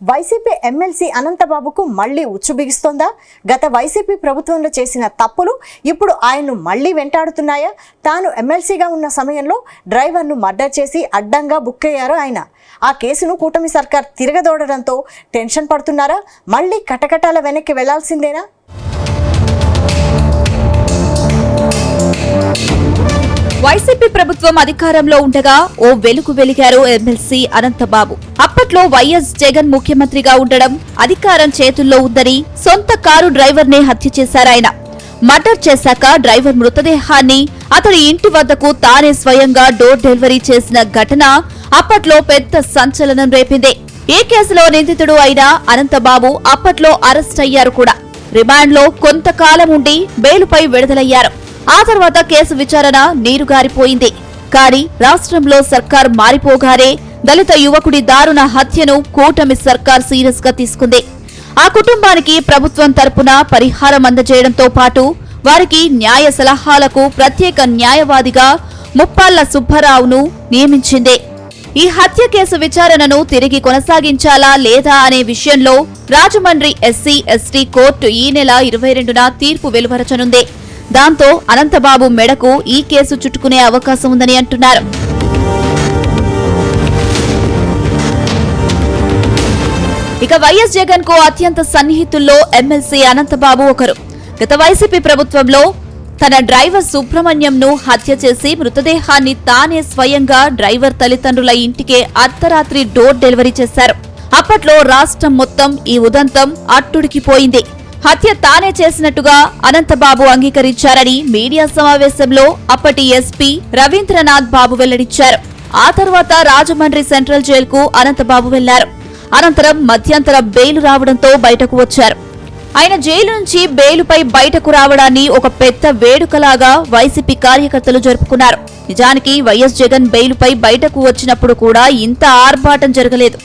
YCP MLC అనంతబాబుకు మళ్లీ ఉచ్చు బిగిస్తోందా? గత వైసీపీ ప్రభుత్వంలో చేసిన తప్పులు ఇప్పుడు ఆయన్ను మళ్లీ వెంటాడుతున్నాయా? తాను ఎమ్మెల్సీగా ఉన్న సమయంలో డ్రైవర్ను మర్డర్ చేసి అడ్డంగా బుక్కయ్యారు ఆయన. ఆ కేసును కూటమి సర్కార్ తిరగదోడడంతో టెన్షన్ పడుతున్నారా? మళ్లీ కటకటాల వెనక్కి వెళ్లాల్సిందేనా? వైసీపీ ప్రభుత్వం అధికారంలో ఉండగా ఓ వెలుగు వెలిగారు ఎమ్మెల్సీ అనంతబాబు. అప్పట్లో వైఎస్ జగన్ ముఖ్యమంత్రిగా ఉండడం, అధికారం చేతుల్లో ఉందని సొంత కారు డ్రైవర్నే హత్య చేశారాయన. మర్డర్ చేశాక డ్రైవర్ మృతదేహాన్ని అతడి ఇంటి వద్దకు తానే స్వయంగా డోర్ డెలివరీ చేసిన ఘటన అప్పట్లో పెద్ద సంచలనం రేపింది. ఈ కేసులో నిందితుడు అయిన అనంతబాబు అప్పట్లో అరెస్ట్ అయ్యారు కూడా. రిమాండ్లో కొంతకాలం ఉండి బెయిలుపై విడుదలయ్యారు. ఆ తర్వాత కేసు విచారణ నీరుగారిపోయింది. కానీ రాష్ట్రంలో సర్కార్ మారిపోగానే దళిత యువకుడి దారుణ హత్యను కూటమి సర్కార్ సీరియస్ గా తీసుకుంది. ఆ కుటుంబానికి ప్రభుత్వం తరపున పరిహారం అందజేయడంతో పాటు వారికి న్యాయ సలహాలకు ప్రత్యేక న్యాయవాదిగా ముప్పాళ్ల సుబ్బారావును నియమించింది. ఈ హత్య కేసు విచారణను తిరిగి కొనసాగించాలా లేదా అనే విషయంలో రాజమండ్రి ఎస్సీ ఎస్టీ కోర్టు ఈ నెల 22న తీర్పు వెలువరచనుంది. దాంతో అనంతబాబు మెడకు ఈ కేసు చుట్టుకునే అవకాశం ఉందని అంటున్నారు. ఇక వైఎస్ జగన్ కు అత్యంత సన్నిహితుల్లో ఎమ్మెల్సీ అనంతబాబు ఒకరు. గత వైసీపీ ప్రభుత్వంలో తన డ్రైవర్ సుబ్రహ్మణ్యంను హత్య చేసి మృతదేహాన్ని తానే స్వయంగా డ్రైవర్ తల్లిదండ్రుల ఇంటికే అర్ధరాత్రి డోర్ డెలివరీ చేశారు. అప్పట్లో రాష్ట్రం మొత్తం ఈ ఉదంతం అట్టుడికిపోయింది. హత్య తానే చేసినట్టుగా అనంతబాబు అంగీకరించారని మీడియా సమావేశంలో అప్పటి ఎస్పీ రవీంద్రనాథ్ బాబు వెల్లడించారు. ఆ తర్వాత రాజమండ్రి సెంట్రల్ జైలుకు అనంతబాబు వెళ్లారు. అనంతరం మధ్యంతర బెయిలు రావడంతో బయటకు వచ్చారు. ఆయన జైలు నుంచి బెయిలుపై బయటకు రావడాన్ని ఒక పెద్ద వేడుకలాగా వైసీపీ కార్యకర్తలు జరుపుకున్నారు. నిజానికి వైఎస్ జగన్ బెయిలుపై బయటకు వచ్చినప్పుడు కూడా ఇంత ఆర్భాటం జరగలేదు.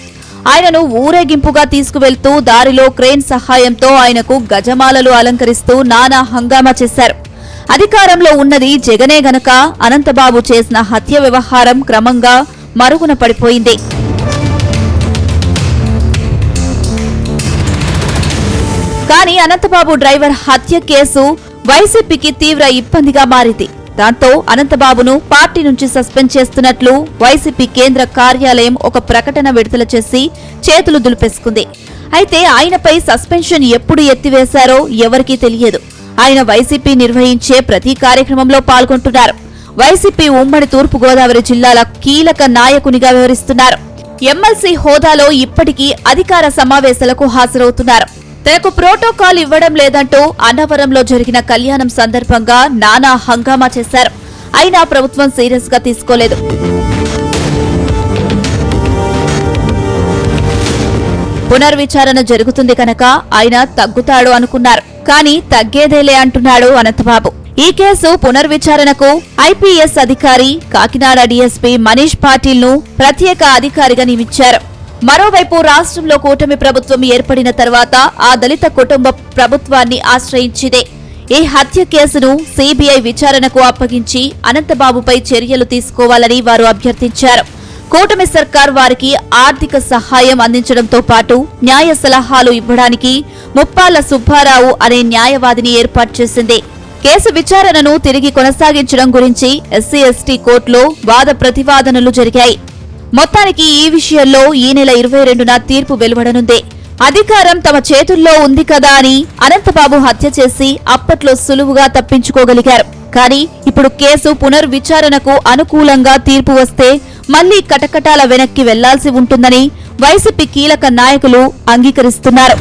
ఆయనను ఊరేగింపుగా తీసుకువెళ్తూ దారిలో క్రేన్ సహాయంతో ఆయనకు గజమాలలు అలంకరిస్తూ నానా హంగామా చేశారు. అధికారంలో ఉన్నది జగనే గనక అనంతబాబు చేసిన హత్య వ్యవహారం క్రమంగా మరుగున పడిపోయింది. కానీ అనంతబాబు డ్రైవర్ హత్య కేసు వైసీపీకి తీవ్ర ఇబ్బందిగా మారింది. దాంతో అనంతబాబును పార్టీ నుంచి సస్పెండ్ చేస్తున్నట్లు వైసీపీ కేంద్ర కార్యాలయం ఒక ప్రకటన విడుదల చేసి చేతులు దులిపేసుకుంది. అయితే ఆయనపై సస్పెన్షన్ ఎప్పుడు ఎత్తివేశారో ఎవరికీ తెలియదు. ఆయన వైసీపీ నిర్వహించే ప్రతి కార్యక్రమంలో పాల్గొంటున్నారు. వైసీపీ ఉమ్మడి తూర్పుగోదావరి జిల్లాల కీలక నాయకునిగా వ్యవహరిస్తున్నారు. ఎమ్మెల్సీ హోదాలో ఇప్పటికీ అధికార సమావేశాలకు హాజరవుతున్నారు. తనకు ప్రోటోకాల్ ఇవ్వడం లేదంటూ అన్నవరంలో జరిగిన కళ్యాణం సందర్భంగా నానా హంగామా చేశారు. అయినా ప్రభుత్వం సీరియస్ గా తీసుకోలేదు. పునర్విచారణ జరుగుతుంది కనుక ఆయన తగ్గుతాడు అనుకున్నారు. కానీ తగ్గేదేలే అంటున్నాడు అనంతబాబు. ఈ కేసు పునర్విచారణకు ఐపీఎస్ అధికారి కాకినాడ డీఎస్పీ మనీష్ పాటిల్ ను ప్రత్యేక అధికారిగా నియమించారు. మరోవైపు రాష్ట్రంలో కూటమి ప్రభుత్వం ఏర్పడిన తర్వాత ఆ దళిత కుటుంబ ప్రభుత్వాన్ని ఆశ్రయించింది. ఈ హత్య కేసును సీబీఐ విచారణకు అప్పగించి అనంతబాబుపై చర్యలు తీసుకోవాలని వారు అభ్యర్థించారు. కూటమి సర్కార్ వారికి ఆర్థిక సహాయం అందించడంతో పాటు న్యాయ సలహాలు ఇవ్వడానికి ముప్పాళ్ల సుబ్బారావు అనే న్యాయవాదిని ఏర్పాటు చేసింది. కేసు విచారణను తిరిగి కొనసాగించడం గురించి ఎస్సీ ఎస్టీ కోర్టులో వాద ప్రతివాదనలు జరిగాయి. మొత్తానికి ఈ విషయంలో ఈ నెల 22న తీర్పు వెలువడనుంది. అధికారం తమ చేతుల్లో ఉంది కదా అని అనంతబాబు హత్య చేసి అప్పట్లో సులువుగా తప్పించుకోగలిగారు. కానీ ఇప్పుడు కేసు పునర్విచారణకు అనుకూలంగా తీర్పు వస్తే మళ్లీ కటకటాల వెనక్కి వెళ్లాల్సి ఉంటుందని వైసీపీ కీలక నాయకులు అంగీకరిస్తున్నారు.